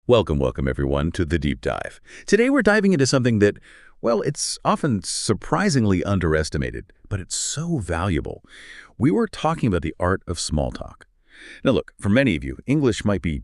Welcome everyone to The Deep Dive. Today we're diving into something that, well, it's often surprisingly underestimated, but it's so valuable. We were talking about the art of small talk. Now look, for many of you, English might be,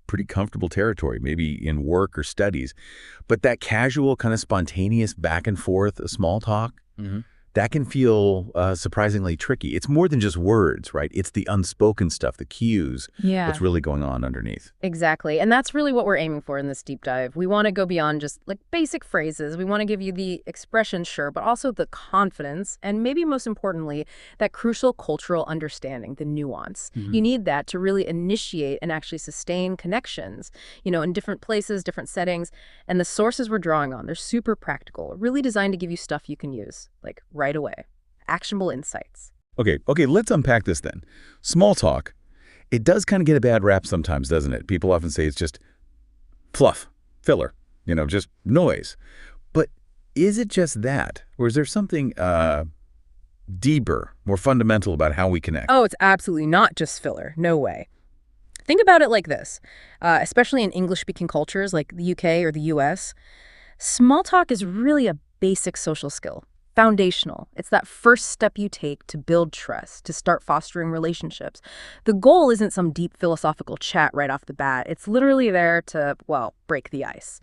pretty comfortable territory, maybe in work or studies, but that casual kind of spontaneous back and forth small talk, that can feel surprisingly tricky. It's more than just words, right? It's the unspoken stuff, the cues, Yeah, what's really going on underneath. exactly. And that's really what we're aiming for in this deep dive. We want to go beyond just like basic phrases. We want to give you the expression, sure, but also the confidence and maybe most importantly, that crucial cultural understanding, the nuance. You need that to really initiate and actually sustain connections, in different places, different settings. And the sources we're drawing on, they're super practical, really designed to give you stuff you can use, like right away. Actionable insights. Okay, let's unpack this then. Small talk, it does kind of get a bad rap sometimes, doesn't it? People often say it's just fluff, filler, just noise. But is it just that? Or is there something deeper, more fundamental about how we connect? Oh, it's absolutely not just filler. No way. Think about it like this, especially in English-speaking cultures like the UK or the US, small talk is really a basic social skill, foundational. It's that first step you take to build trust, to start fostering relationships. The goal isn't some deep philosophical chat right off the bat. It's literally there to, well, break the ice.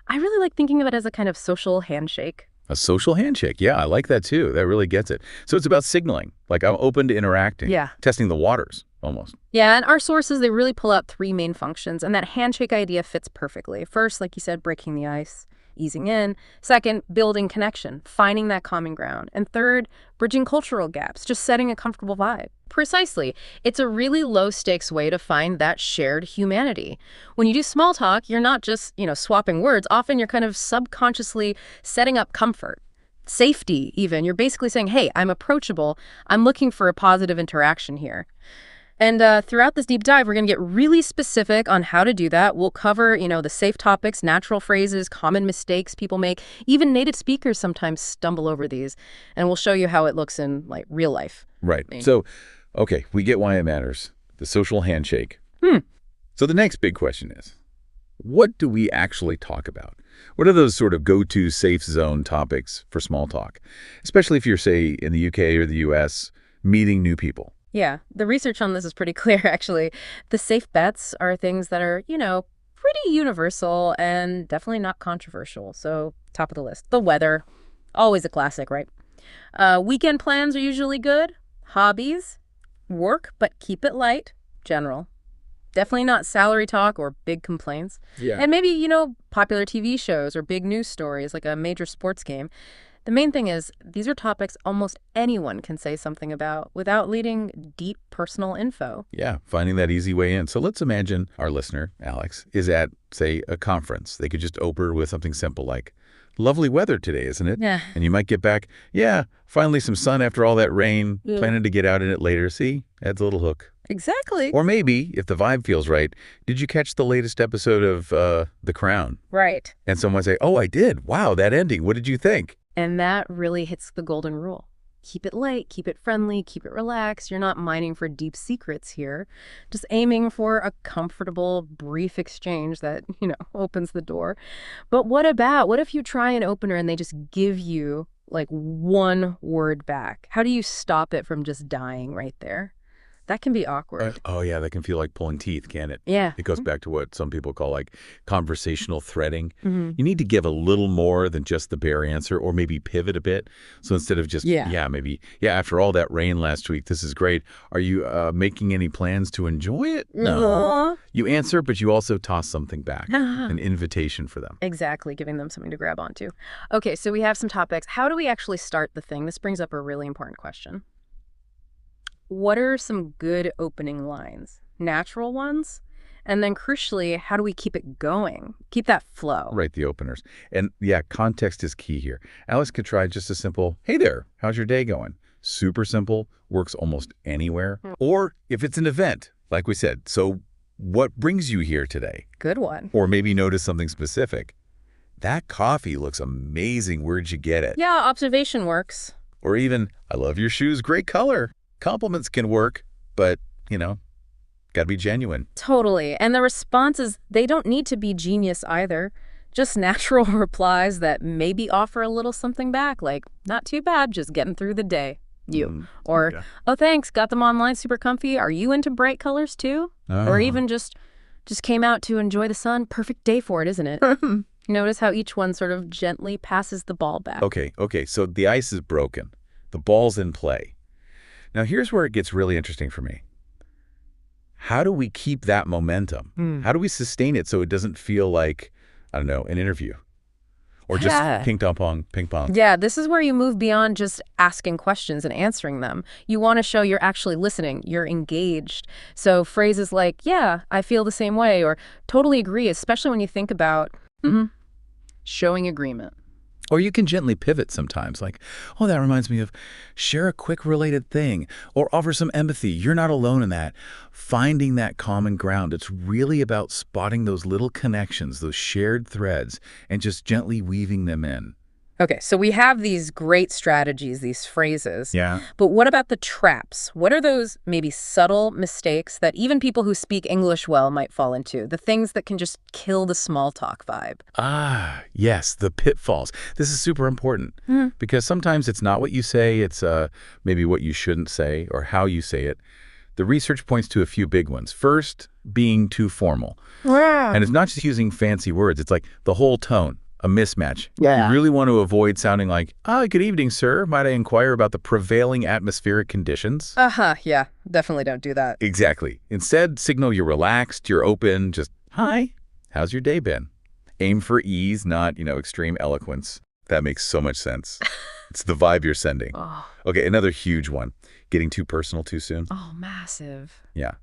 I really like thinking of it as a kind of social handshake. A social handshake. Yeah, I like that too. That really gets it. So it's about signaling, like I'm open to interacting, Yeah. testing the waters almost. Yeah, and our sources, they really pull out three main functions, and that handshake idea fits perfectly. First, like you said, breaking the ice, easing in. Second, building connection, finding that common ground. And third, bridging cultural gaps, just setting a comfortable vibe. Precisely. It's a really low-stakes way to find that shared humanity. When you do small talk, you're not just, swapping words. Often you're kind of subconsciously setting up comfort, safety even. You're basically saying, hey, I'm approachable. I'm looking for a positive interaction here. And throughout this deep dive, we're going to get really specific on how to do that. We'll cover, the safe topics, natural phrases, common mistakes people make. Even native speakers sometimes stumble over these. And we'll show you how it looks in, like, real life. Right. So, okay, we get why it matters. The social handshake. So the next big question is, what do we actually talk about? What are those sort of go-to safe zone topics for small talk? Especially if you're, say, in the UK or the US, meeting new people. Yeah, the research on this is pretty clear, actually. The safe bets are things that are, pretty universal and definitely not controversial. So top of the list. The weather, always a classic, right? Weekend plans are usually good. Hobbies, work, but keep it light, general. Definitely not salary talk or big complaints. Yeah. And maybe, popular TV shows or big news stories like a major sports game. The main thing is, these are topics almost anyone can say something about without leading deep personal info. Yeah, finding that easy way in. So let's imagine our listener, Alex, is at, say, a conference. They could just open with something simple like, lovely weather today, isn't it? Yeah. And you might get back, yeah, finally some sun after all that rain, planning to get out in it later. See, adds a little hook. Exactly. Or maybe, if the vibe feels right, did you catch the latest episode of The Crown? Right. And someone say, oh, I did. Wow, that ending. What did you think? And that really hits the golden rule. Keep it light, keep it friendly, keep it relaxed. You're not mining for deep secrets here. Just aiming for a comfortable, brief exchange that, opens the door. But what if you try an opener and they just give you, like, one word back? How do you stop it from just dying right there? That can be awkward. Oh, yeah, that can feel like pulling teeth, can't it? Yeah. It goes back to what some people call like conversational threading. You need to give a little more than just the bare answer or maybe pivot a bit. So instead of just, after all that rain last week, this is great. Are you making any plans to enjoy it? No. You answer, but you also toss something back, an invitation for them. Exactly, giving them something to grab onto. Okay, so we have some topics. How do we actually start the thing? This brings up a really important question. What are some good opening lines? Natural ones? And then crucially, how do we keep it going? Keep that flow. Right, the openers. And yeah, context is key here. Alice could try just a simple, hey there, how's your day going? Super simple, works almost anywhere. Or if it's an event, like we said, so what brings you here today? Good one. Or maybe notice something specific. That coffee looks amazing, where'd you get it? Yeah, observation works. Or even, I love your shoes, great color. Compliments can work, but, Gotta be genuine. Totally. And the responses, they don't need to be genius either. Just natural replies that maybe offer a little something back, like, not too bad, just getting through the day. Or, yeah. oh, thanks, got them online, super comfy. Are you into bright colors too? Or even just came out to enjoy the sun. Perfect day for it, isn't it? Notice how each one sort of gently passes the ball back. Okay, so the ice is broken. The ball's in play. Now here's where it gets really interesting for me. How do we keep that momentum? How do we sustain it so it doesn't feel like, I don't know, an interview? Or just ping pong. Yeah, this is where you move beyond just asking questions and answering them. You want to show you're actually listening, you're engaged. So phrases like, yeah, I feel the same way, or totally agree, especially when you think about showing agreement. Or you can gently pivot sometimes, like, oh, that reminds me of, share a quick related thing, or offer some empathy. You're not alone in that. Finding that common ground. It's really about spotting those little connections, those shared threads, and just gently weaving them in. Okay, so we have these great strategies, these phrases. Yeah. But what about the traps? What are those maybe subtle mistakes that even people who speak English well might fall into? The things that can just kill the small talk vibe. Ah, yes, the pitfalls. This is super important because sometimes it's not what you say, it's maybe what you shouldn't say or how you say it. The research points to a few big ones. First, being too formal. Wow. And it's not just using fancy words, it's like the whole tone. A mismatch. Yeah. You really want to avoid sounding like, good evening, sir. Might I inquire about the prevailing atmospheric conditions? Yeah. Definitely don't do that. Exactly. Instead, signal you're relaxed, you're open, just, hi, how's your day been? Aim for ease, not, extreme eloquence. That makes so much sense. It's the vibe you're sending. Oh. Okay, another huge one. Getting too personal too soon. Oh, massive. Yeah.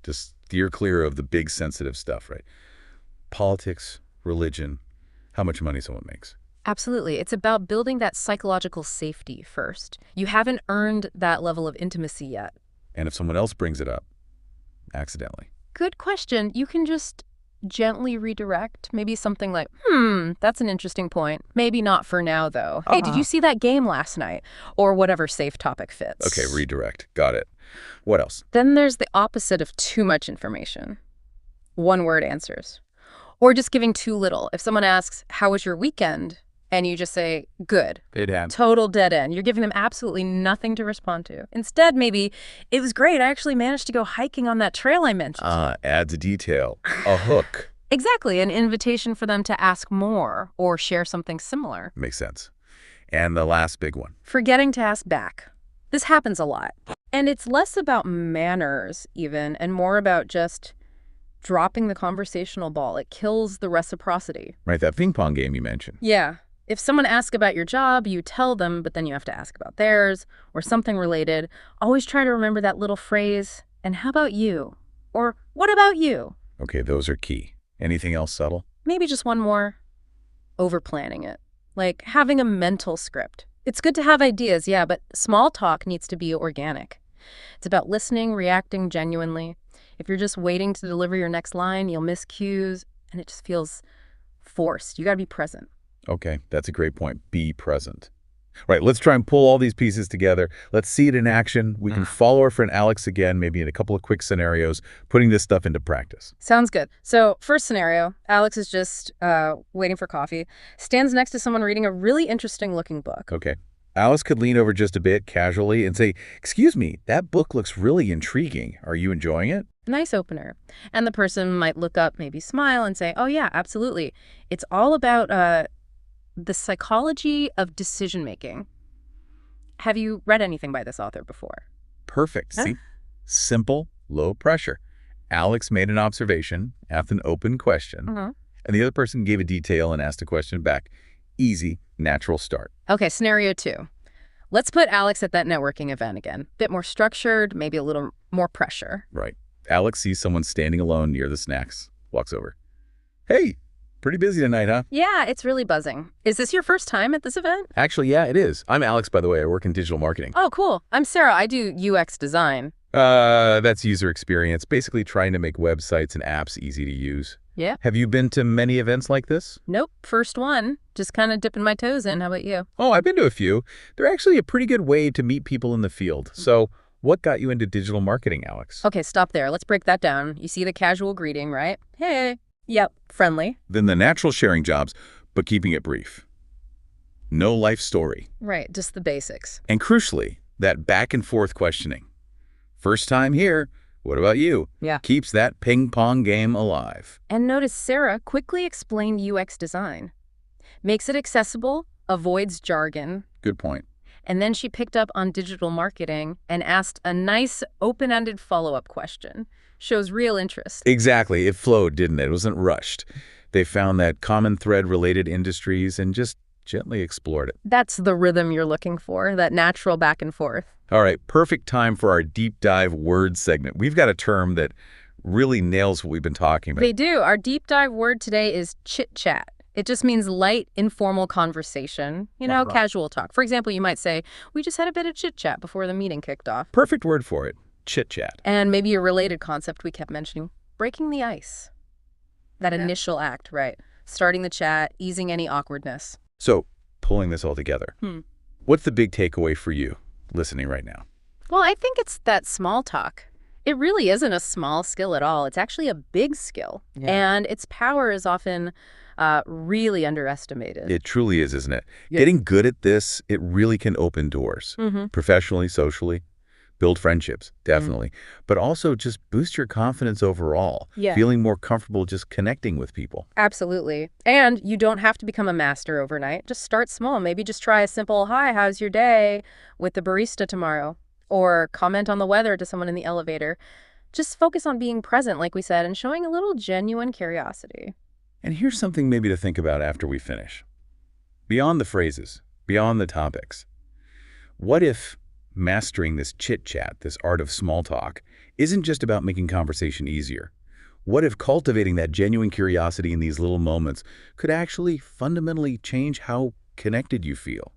Just steer clear of the big sensitive stuff, right? Politics, religion, how much money someone makes. Absolutely. It's about building that psychological safety first. You haven't earned that level of intimacy yet. And if someone else brings it up, accidentally. Good question. You can just gently redirect. Maybe something like, that's an interesting point. Maybe not for now, though. Hey, did you see that game last night? Or whatever safe topic fits. Okay, redirect. Got it. What else? Then there's the opposite of too much information. One-word answers. Or just giving too little. If someone asks, how was your weekend? And you just say, good. Total dead end. You're giving them absolutely nothing to respond to. Instead, maybe, it was great. I actually managed to go hiking on that trail I mentioned. Adds a detail. A hook. Exactly. An invitation for them to ask more or share something similar. Makes sense. And the last big one. Forgetting to ask back. This happens a lot. And it's less about manners, even, and more about just dropping the conversational ball. It kills the reciprocity. Right, that ping pong game you mentioned. Yeah. If someone asks about your job, you tell them, but then you have to ask about theirs or something related. Always try to remember that little phrase, and how about you? Or what about you? Okay, those are key. Anything else subtle? Maybe just one more. Over-planning it. Like having a mental script. It's good to have ideas, yeah, but small talk needs to be organic. It's about listening, reacting genuinely. If you're just waiting to deliver your next line, you'll miss cues, and it just feels forced. You got to be present. Okay, that's a great point. Be present. Right, let's try and pull all these pieces together. Let's see it in action. We can follow our friend Alex again, maybe in a couple of quick scenarios, putting this stuff into practice. Sounds good. So first scenario, Alex is just waiting for coffee, stands next to someone reading a really interesting looking book. Okay. Alice could lean over just a bit casually and say, excuse me, that book looks really intriguing. Are you enjoying it? Nice opener. And the person might look up, maybe smile and say, oh yeah, absolutely. It's all about the psychology of decision-making. Have you read anything by this author before? Perfect. See? Simple, low pressure. Alex made an observation, asked an open question, and the other person gave a detail and asked a question back. Easy, natural start. Okay, scenario 2. Let's put Alex at that networking event again. Bit more structured, maybe a little more pressure. Right. Alex sees someone standing alone near the snacks, walks over. Hey, pretty busy tonight, huh? Yeah, it's really buzzing. Is this your first time at this event? Actually, yeah, it is. I'm Alex, by the way. I work in digital marketing. Oh, cool. I'm Sarah. I do UX design. That's user experience, basically trying to make websites and apps easy to use. Yeah. Have you been to many events like this? Nope, first one. Just kind of dipping my toes in. How about you? Oh, I've been to a few. They're actually a pretty good way to meet people in the field. So What got you into digital marketing, Alex? Okay, stop there. Let's break that down. You see the casual greeting, right? Hey. Yep, friendly. Then the natural sharing jobs, but keeping it brief. No life story. Right, just the basics. And crucially, that back and forth questioning. First time here, what about you? Yeah. Keeps that ping pong game alive. And notice Sarah quickly explained UX design. Makes it accessible, avoids jargon, Good point. and then she picked up on digital marketing and asked a nice open-ended follow-up question. Shows real interest. Exactly. It flowed, didn't it? It wasn't rushed. They found that common thread-related industries and just gently explored it. That's the rhythm you're looking for, that natural back and forth. All right, perfect time for our deep dive word segment. We've got a term that really nails what we've been talking about. They do. Our deep dive word today is chit-chat. It just means light, informal conversation, Right. casual talk. For example, you might say, we just had a bit of chit-chat before the meeting kicked off. Perfect word for it, chit-chat. And maybe a related concept we kept mentioning, breaking the ice. That initial act, right? Starting the chat, easing any awkwardness. So, pulling this all together, what's the big takeaway for you listening right now? Well, I think it's that small talk. It really isn't a small skill at all. It's actually a big skill. Yeah. And its power is often really underestimated. It truly is, isn't it? Yeah. Getting good at this, it really can open doors. Professionally, socially, build friendships, definitely. But also just boost your confidence overall. Yeah. Feeling more comfortable just connecting with people. Absolutely. And you don't have to become a master overnight. Just start small. Maybe just try a simple, hi, how's your day, with the barista tomorrow. Or comment on the weather to someone in the elevator. Just focus on being present, like we said, and showing a little genuine curiosity. And here's something maybe to think about after we finish. Beyond the phrases, beyond the topics, what if mastering this chit-chat, this art of small talk, isn't just about making conversation easier? What if cultivating that genuine curiosity in these little moments could actually fundamentally change how connected you feel?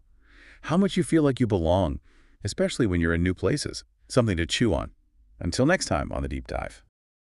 How much you feel like you belong, especially when you're in new places? Something to chew on. Until next time on The Deep Dive.